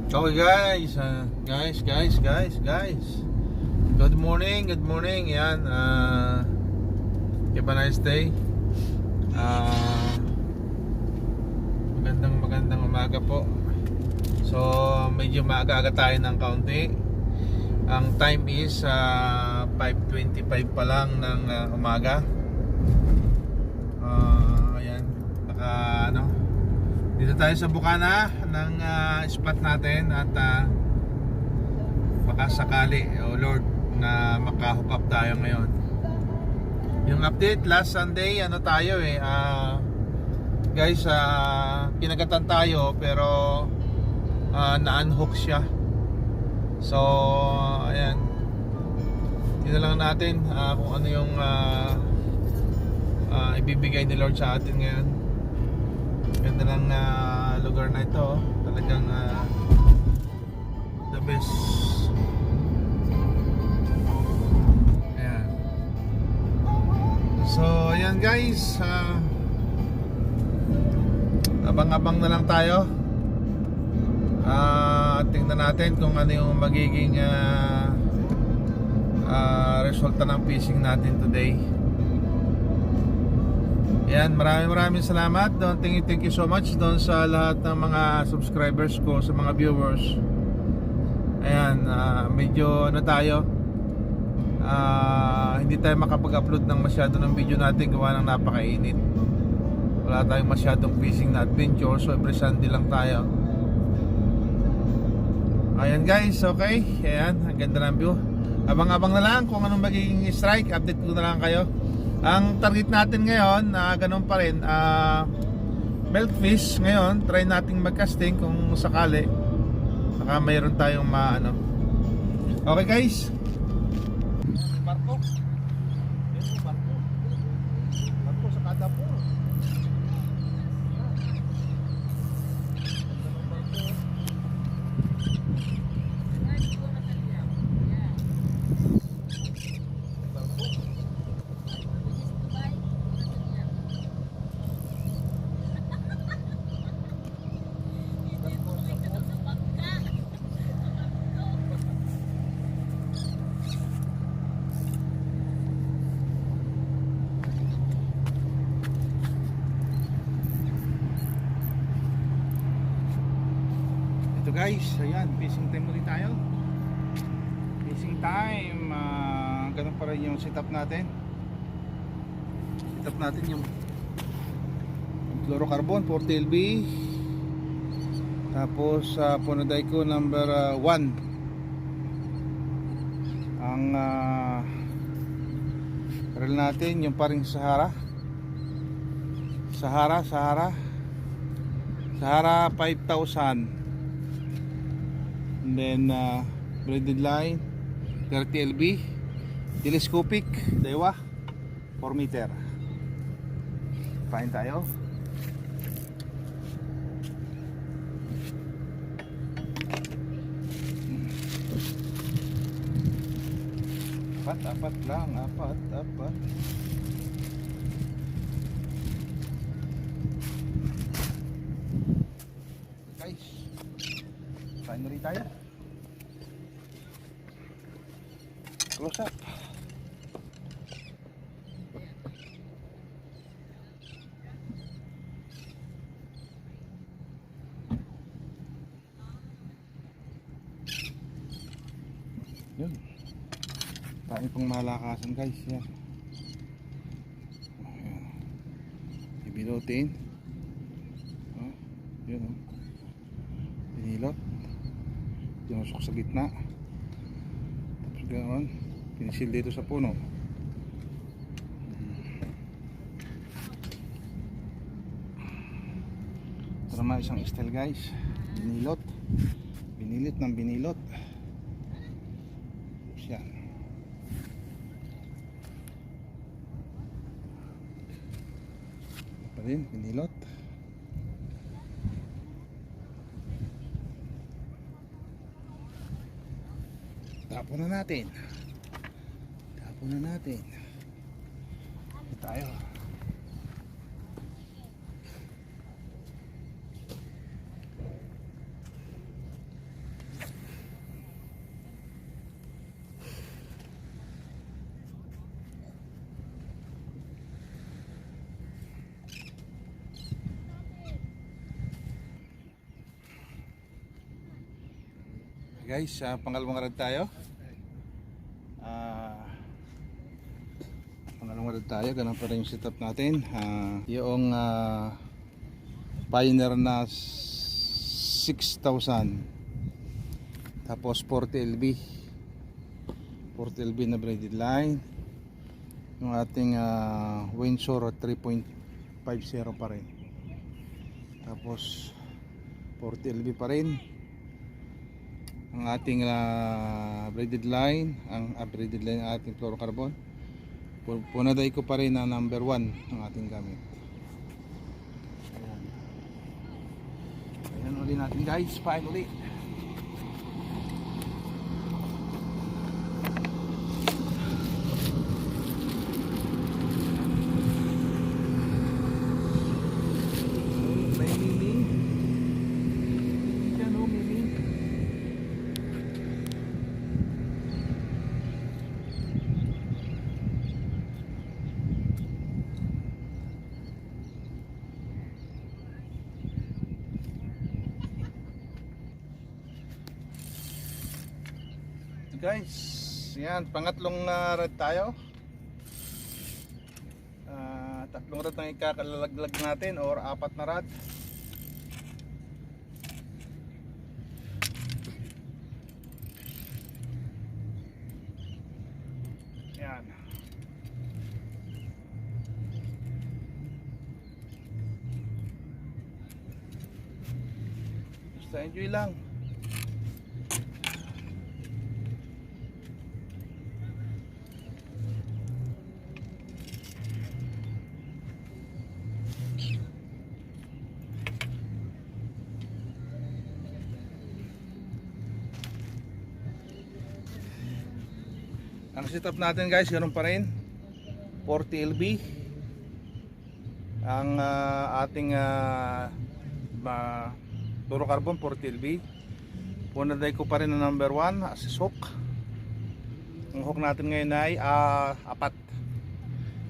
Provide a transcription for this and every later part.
Okay guys, guys. Good morning. Yan, have a nice day. Magandang umaga po. So, medyo maaga-aga tayo ng kaunti. Ang time is 5:25 pa lang ng umaga. Ayan, dito tayo sa Bukana ng spot natin at baka sakali, oh Lord, na makahook up tayo ngayon. Yung update last Sunday, guys, kinagatan tayo pero na-unhook siya. So ayan, tingnan lang natin kung ano yung ibibigay ni Lord sa atin ngayon. Ganda ng lugar na ito, talagang the best. Ayan. So ayan guys, abang-abang na lang tayo. Tingnan natin kung ano yung magiging resulta ng fishing natin today. Ayan, maraming salamat. Thank you so much doon sa lahat ng mga subscribers ko, sa mga viewers. Ayan, medyo hindi tayo makapag-upload ng masyado ng video natin gawa ng napakainit. Wala tayong masyadong fishing na adventure, so every Sunday lang tayo. Ayan guys, okay. Ayan, ang ganda ng view. Abang-abang na lang kung anong magiging strike. Update ko na lang kayo. Ang target natin ngayon, ganun pa rin, milkfish ngayon. Try nating mag-casting kung sakali. Baka mayroon tayong Okay guys. Barko. Barko sa kada po. Ito guys, ayan, fishing time ulit tayo. Fishing time, ganun pa rin yung setup natin. Yung fluorocarbon 4TLB. Tapos Ponodaico number 1. Ang reel natin yung paring Sahara 5,000. And then braided line 30LB, telescopic Daiwa 4 meter. Pain tayo. Apat lang. Guys, pain ulit tayo. Close up. Yun. Tayo pang malakasan guys. Yan. Ayan. Ibilotin. Yun. Pinilot. Tinusok sa gitna. Tapos ganoon. Pinisil dito sa puno. Ito naman isang style guys. Binilot. Binilit ng binilot. Yan. Pa rin, binilot. Tapon na natin. Ito tayo. Guys, pangalawang rad tayo. Ah, pangalawang rad tayo, ganun pa rin yung setup natin. Yung Pioneer na 6,000. Tapos 40 LB. 40 LB na braided line. Yung ating Windsor 3.50 pa rin. Tapos 40 LB pa rin ang ating braided line, ang braided line ng ating fluorocarbon. Punaday ko pa rin na number 1 ang ating gamit. Ayan ulit natin guys, pain ulit. Guys, yan, pangatlong rad tayo. Tatlong rad ang ikakalaglag natin or 4 na rad. Yan. Basta enjoy lang. Ang setup natin guys, ganoon pa rin, 40 LB ang ating fluorocarbon, 40 LB. Punaday ko pa rin na number 1 as hook. Ang hook natin ngayon ay 4.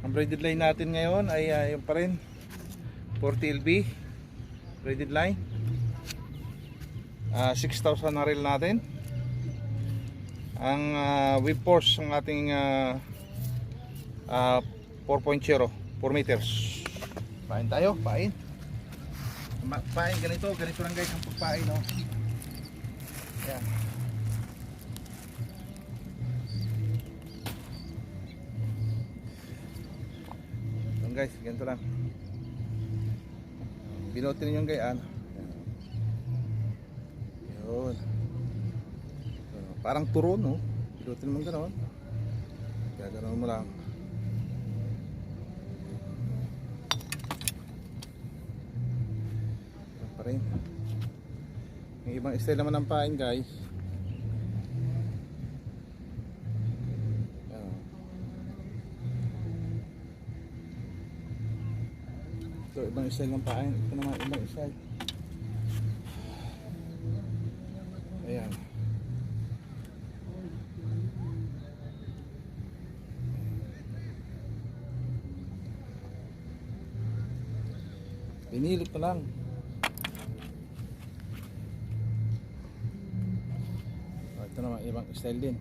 Ang braided line natin ngayon ay yung pa rin 40 LB braided line. 6,000 na reel natin. Ang wave force ng ating 4.0, 4 meters. Pain tayo, pain. Pain ganito lang guys ang pagpain, no. Yan. Yan guys, ganito lang. Binotin yung gayaan. Yun. Parang turon, no? Pilotin mo gano'n. Gagano'n mo lang. Pa rin. Yung ibang style naman ng pain guys. Ito ibang style ng pain. Ito naman ibang style. Ayan. Pinilit ko lang. Ito naman ibang style din.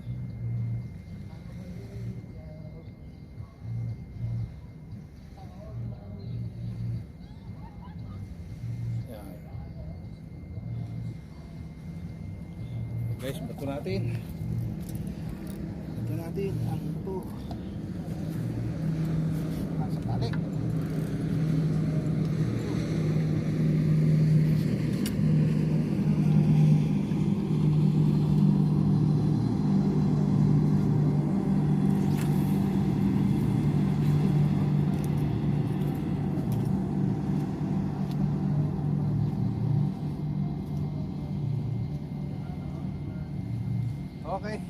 Yan. Guys, bato natin. Bato natin ang ito. Nasa tali. Okay.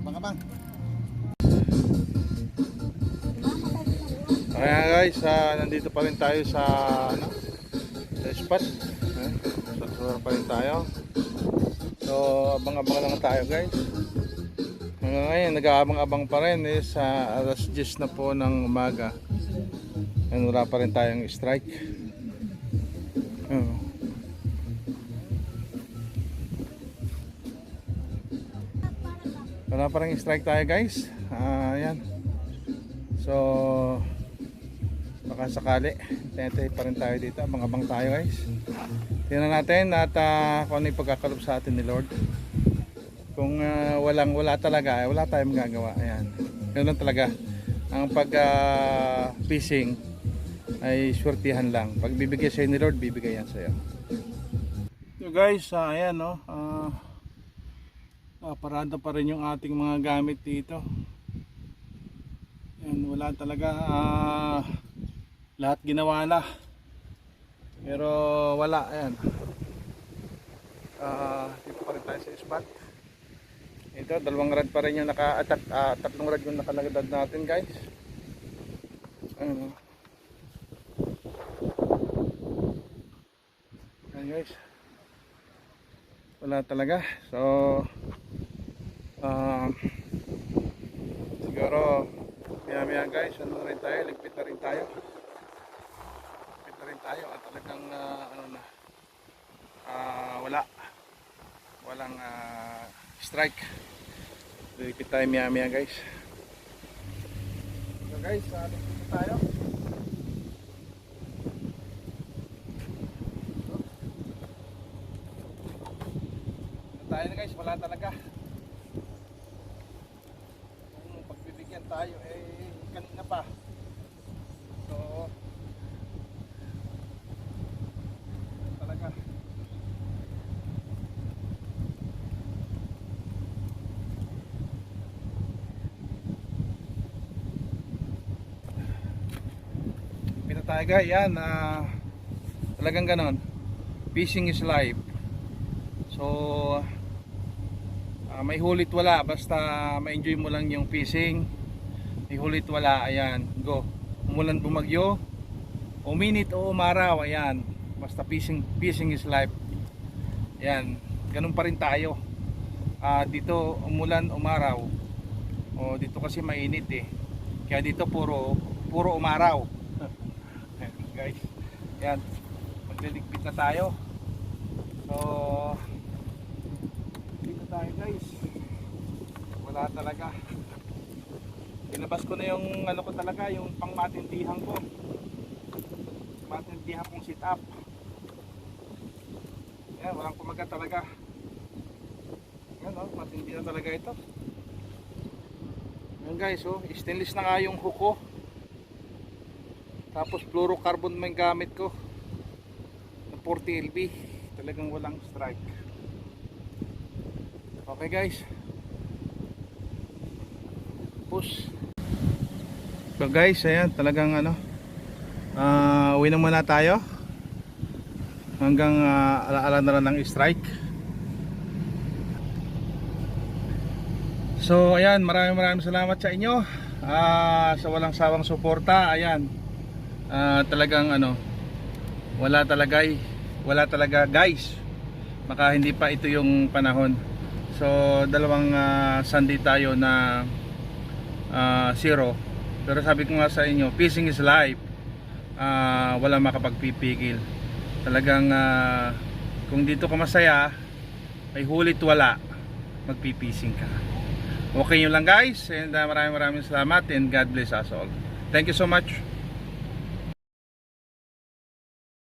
Abang-abang. Kaya guys, nandito pa rin tayo sa sa spot. Sa pa rin tayo. So, abang-abang lang tayo guys. Ngayon, nag-aabang-abang pa rin alas 10 na po ng umaga. And wala pa rin tayong strike. Wala parang strike tayo guys. Ayan. So baka sakali tentay pa rin tayo dito, abang-abang tayo guys. Tingnan natin at kung ano yung pagkakalob sa atin ni Lord. Kung wala talaga, wala tayong magagawa. Ayan, ganoon talaga ang pag fishing ay swertihan lang. Pag bibigay sa'yo ni Lord, bibigay yan sa'yo. So guys, ayan no, parada pa rin yung ating mga gamit dito. Ayan, wala talaga, lahat ginawa na, pero wala. Ayan, dito pa rin tayo sa spot. Ito, dalawang rad pa rin yung tatlong rad yung nakalagad natin guys. Ayan, ayan guys, wala talaga. So siguro maya guys, ano na rin tayo, ligpit na rin tayo at talagang walang strike. Ligpit tayo maya guys. So guys, ligpit na tayo. Tayo na guys, wala talaga. Kung pagbibigyan tayo kanina pa. So talaga. Pina tayo guys, yan talagang ganon. Fishing is life. So may hulit wala, basta ma-enjoy mo lang yung fishing. May hulit wala, ayan, go. Umulan bumagyo, uminit o umaraw, ayan, basta fishing is life. Ayan, ganun pa rin tayo. Dito umulan umaraw, o dito kasi mainit kaya dito puro umaraw. Guys, ayan, magliligpit na tayo. So dito tayo guys, wala talaga. Pinabas ko na yung ano ko talaga, yung pangmatindihan ko, matindihan kong sit up. Yan, walang kumagat talaga. Yan matindihan talaga ito. Yan guys, stainless na nga yung hook ko, tapos fluorocarbon mo yung gamit ko na 40 LB. Talagang walang strike. Okay guys, push. So guys, ayan, talagang uwi na muna tayo hanggang alaala na lang ng strike. So ayan, maraming salamat sa inyo sa walang sawang suporta. Ayan, talagang wala talaga guys, baka hindi pa ito yung panahon. So dalawang Sunday tayo na zero, pero sabi ko nga sa inyo, fishing is life. Wala makapagpipigil talagang. Kung dito ka masaya, may hulit wala, magpipising ka. Okay nyo lang guys, and maraming salamat, and God bless us all. Thank you so much.